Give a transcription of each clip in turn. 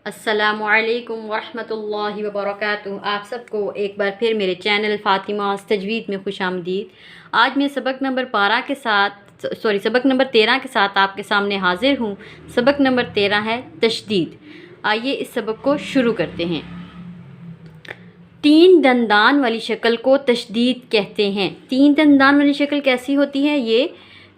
السلام علیکم ورحمۃ اللہ وبرکاتہ۔ آپ سب کو ایک بار پھر میرے چینل فاطمہ تجوید میں خوش آمدید۔ آج میں سبق نمبر 13 کے ساتھ آپ کے سامنے حاضر ہوں۔ سبق نمبر 13 ہے تشدید۔ آئیے اس سبق کو شروع کرتے ہیں۔ تین دندان والی شکل کو تشدید کہتے ہیں۔ تین دندان والی شکل کیسی ہوتی ہے؟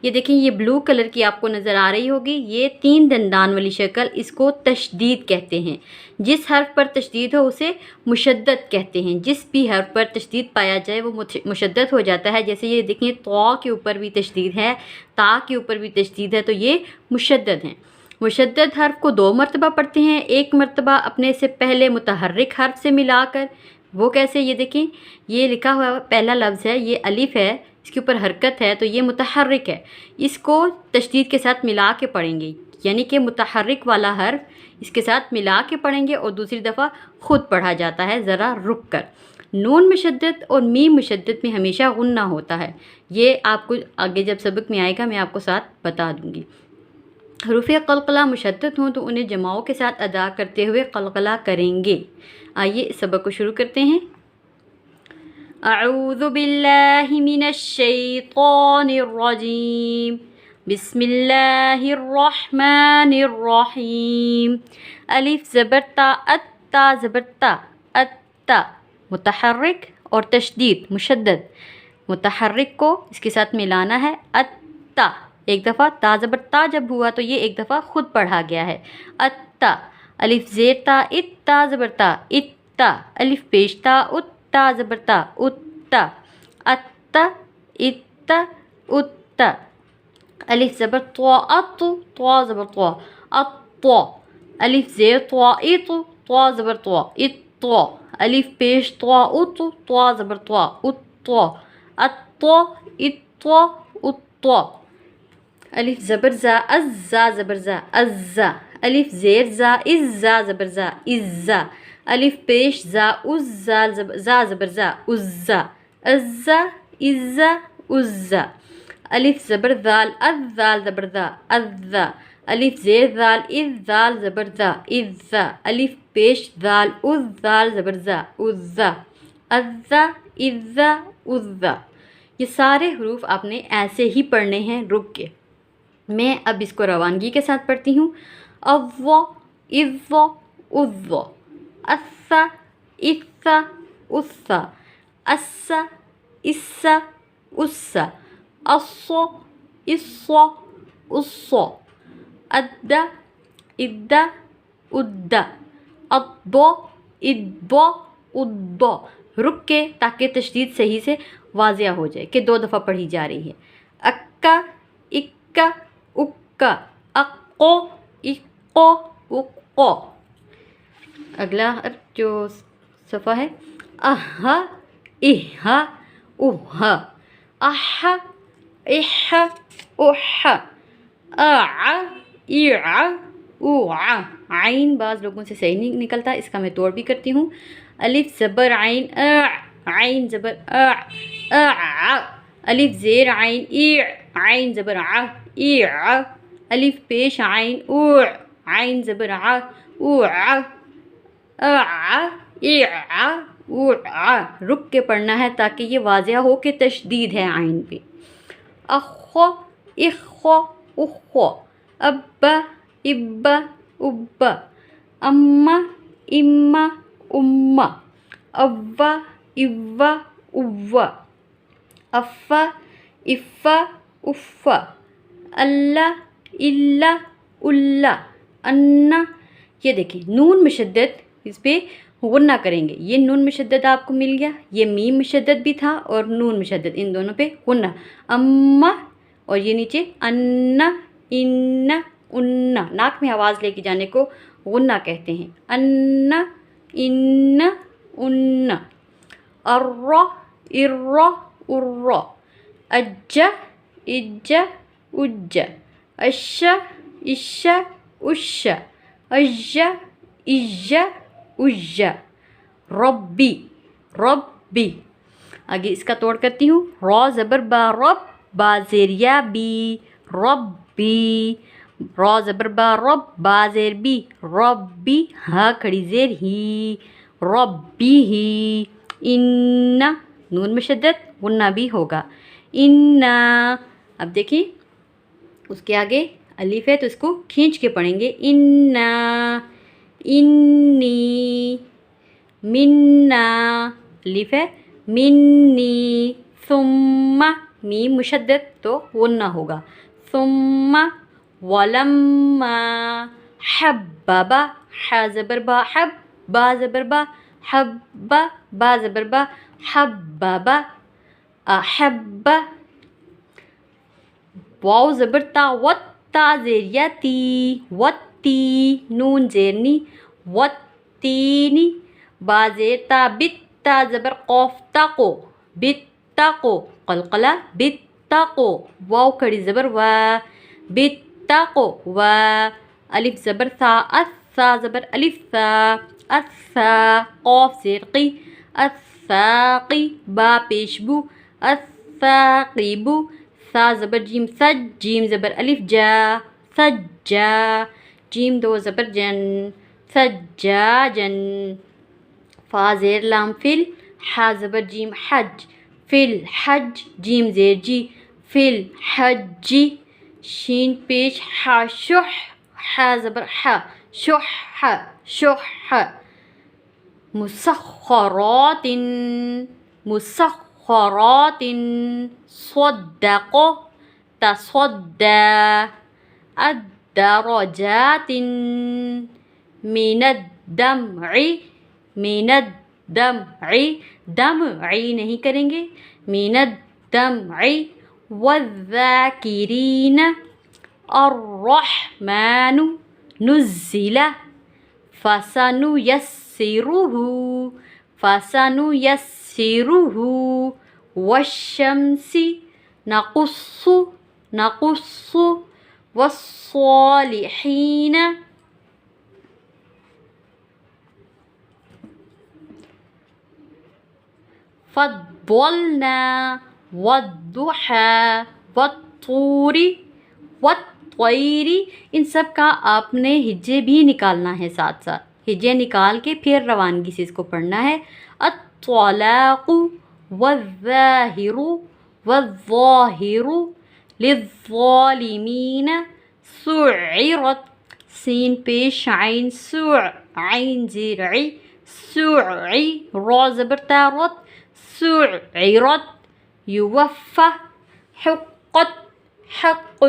یہ دیکھیں، یہ بلو کلر کی آپ کو نظر آ رہی ہوگی، یہ تین دندان والی شکل، اس کو تشدید کہتے ہیں۔ جس حرف پر تشدید ہو اسے مشدد کہتے ہیں۔ جس بھی حرف پر تشدید پایا جائے وہ مشدد ہو جاتا ہے۔ جیسے یہ دیکھیں، طا کے اوپر بھی تشدید ہے، تا کے اوپر بھی تشدید ہے، تو یہ مشدد ہیں۔ مشدد حرف کو 2 مرتبہ پڑھتے ہیں، ایک مرتبہ اپنے سے پہلے متحرک حرف سے ملا کر۔ وہ کیسے؟ یہ دیکھیں، یہ لکھا ہوا پہلا لفظ ہے، یہ الف ہے، اس کے اوپر حرکت ہے، تو یہ متحرک ہے۔ اس کو تشدید کے ساتھ ملا کے پڑھیں گے، یعنی کہ متحرک والا حرف اس کے ساتھ ملا کے پڑھیں گے اور دوسری دفعہ خود پڑھا جاتا ہے ذرا رک کر۔ نون مشدد اور میم مشدد میں ہمیشہ غنہ ہوتا ہے۔ یہ آپ کو آگے جب سبق میں آئے گا میں آپ کو ساتھ بتا دوں گی۔ حروف قلقلہ مشدد ہوں تو انہیں جماؤں کے ساتھ ادا کرتے ہوئے قلقلہ کریں گے۔ آئیے اس سبق کو شروع کرتے ہیں۔ اعوذ باللہ من الشیطان الرجیم، بسم اللہ الرحمن الرحیم۔ الف زبر تا، تا زبر تا، تا متحرک اور تشدید مشدد۔ متحرک کو اس کے ساتھ ملانا ہے، تا ایک دفعہ، تا زبر تا جب ہوا تو یہ ایک دفعہ خود پڑھا گیا ہے، تا۔ الف زیر تا، تا زبر تا، تا۔ الف پیش تا، تا زبر تا، تا۔ اتا، اتا۔ الف زبر طا، طا زبر طا، طا۔ الف زیر طا، طا زبر طا، طا۔ الف پیش طا، طا زبر طا، طا۔ اطا، طا۔ الف زبر زا، زا زبر زا، زا۔ الف زیر زا، زا زبر زا، زا۔ الف پیش زا، زا زبر زا، زا۔ عزا، عزا، عزا۔ الف زبر ذال، ذال زبر ذا، ذا۔ الف زیر ذال، ذال زبر ذا، ذا۔ الف پیش ذال، ذال زبر ذا، ذا۔ عزا، عزا، عزا۔ یہ سارے حروف آپ نے ایسے ہی پڑھنے ہیں رک کے۔ میں اب اس کو روانگی کے ساتھ پڑھتی ہوں۔ اوا، اوا، اوا۔ اسا، اسا، اسا۔ اسا، اسا، اسا۔ اصا، اصا، اصا۔ ادا، ادا، ادا۔ اضا، اضا، اضا۔ رک کے تاکہ تشدید صحیح سے واضح ہو جائے کہ 2 دفعہ پڑھی جا رہی ہے۔ اکا، اکا، اکا۔ اقو، اقو، اقو۔ اگلا جو صفحہ ہے، اہا، اہا، اوہا۔ احا، احا، اوحا۔ اعا، اعا، اوعا۔ عین بعض لوگوں سے صحیح نہیں نکلتا، اس کا میں توڑ بھی کرتی ہوں۔ الف زبر عین، عین زبر اع۔ الف زیر عین، عین زبر ع، ایع۔ الف پیش عین، عین زبر ع، اوع۔ اع، ایع، اوع۔ رک کے پڑھنا ہے تاکہ یہ واضح ہو کہ تشدید ہے عین پہ۔ اخو، اخو، اخو۔ ابا، ابا، ابا۔ اما، اما، اما۔ اوا، اوا، اوا۔ افا، افا، افا۔ اللہ، اللہ، اللہ۔ انا۔ یہ دیکھیں نون مشدد، اس پہ غنہ کریں گے۔ یہ نون مشدد آپ کو مل گیا، یہ میم مشدد بھی تھا اور نون مشدد، ان دونوں پہ غنہ۔ اما، اور یہ نیچے انا، انا، انا۔ ناک میں آواز لے کے جانے کو غنہ کہتے ہیں۔ انا، انا، انا۔ ارا، ارا، ارا۔ اجا، اجا، اجا۔ اشا، اشا، اشا۔ اجا، اجا، اجا۔ ربی، ربی۔ آگے اس کا توڑ کرتی ہوں۔ را زبر با، رب، با زیر یا بی، ربی۔ را زبر با رب، با زیر بی ربی، ہا کھڑی زیر ہی ربی ہی، ان نون میں شدت غنہ بھی ہوگا، ان، اب دیکھیں اس کے آگے الف ہے تو اس کو کھینچ کے پڑھیں گے، ان، انی، منا، الف ہے منی، ثم میم مشدد تو غنہ ہوگا، ثم ولما حبب، ح زبر با حب، با زبر با حب، با زبر با حبب، احب، واو زبر تا وت، تا زیر یا تی وتی، نون زیرنی وتینی، با زیر تا بت، تا زبر قوف تقو بتقو، قلقلہ بتقو، واو کھڑی زبر و بتقو و، الف زبر ثا، الثا زبر الف ثا، الثا، قوف زیر قی الثاقی، با پیش بو الثاقبو، ثا زبر جیم سج، جیم زبر الف جا سجا، جیم دو زبر جن سجاجن، فا زیر لام فل، حا زبر جیم حج فل حج، جیم زیر جی فل حج، شین پیش حا شح، حا زبر حا شح شح، مسخرات، مسخرات، صدق تصدى، الدرجات، من الدمع، من الدمع، دمعی نہیں کریں گے، من الدمع، والذاکرین، الرحمن نزل، فسنيسره، فسنيسره، والشمس نقص، نقص، والصالحين، فضلنا، والضحى، والطور، والطير، ان سب کا آپ نے ہجے بھی نکالنا ہے، ساتھ ساتھ ہجے نکال کے پھر روانگی سے اس کو پڑھنا ہے، الطلاق، والظاہر، والظاہر، للظالمین، سعرت، سین پیش عین سوع، عین زیر عی سوعی، را زبر تا رت سعرت، یوفى، حقت حق،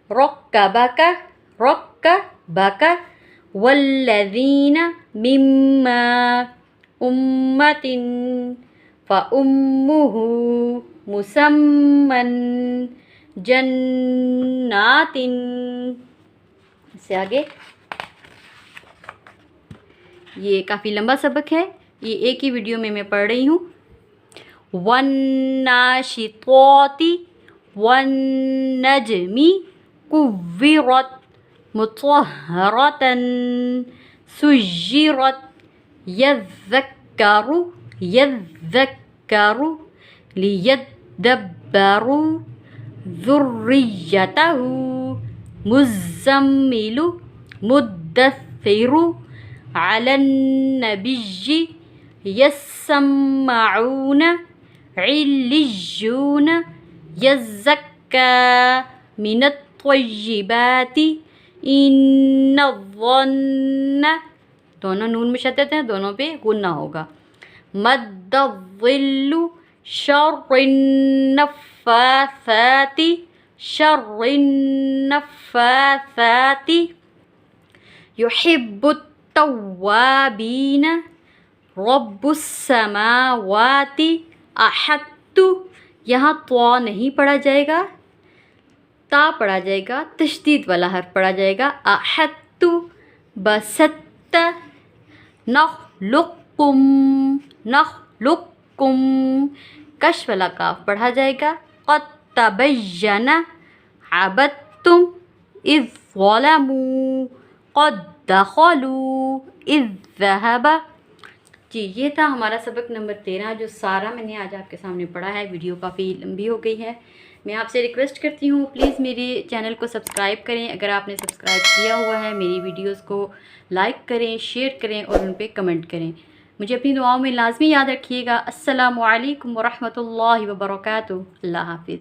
ركبك ركبك، والذين مما أمة فأمه مسمى جنات، اس سے آگے یہ کافی لمبا سبق ہے، یہ ایک ہی ویڈیو میں پڑھ رہی ہوں، والناشطات، والنجم كورت، مطهرة سجرت، يذكر، يذكر، ليدبروا ذريته، مزمل، مدثر، على النبي يسمعون، عليون، يزكى، من الطيبات، ان الظن، دونوں نون مشدد ہیں، دونوں پہ غنہ ہوگا، مد الظل، شر النفاثات، شر النفاثات، يحب التوابين، رب السماوات، احط، یہاں طوا نہیں پڑھا جائے گا، تا پڑھا جائے گا، تشدید والا حرف پڑھا جائے گا، احط، بسط، نخلقکم، نخلقکم، کش والا کاف پڑھا جائے گا، قد تبین، عبدتم، اذ ظلموا، قد دخلوا، اذ ذهب۔ جی یہ تھا ہمارا سبق نمبر 13 جو سارا میں نے آج آپ کے سامنے پڑھا ہے، ویڈیو کافی لمبی ہو گئی ہے، میں آپ سے ریکویسٹ کرتی ہوں پلیز میری چینل کو سبسکرائب کریں، اگر آپ نے سبسکرائب کیا ہوا ہے میری ویڈیوز کو لائک کریں، شیئر کریں اور ان پہ کمنٹ کریں۔ مجھے اپنی دعاؤں میں لازمی یاد رکھیے گا۔ السلام علیکم ورحمۃ اللہ وبرکاتہ۔ اللہ حافظ۔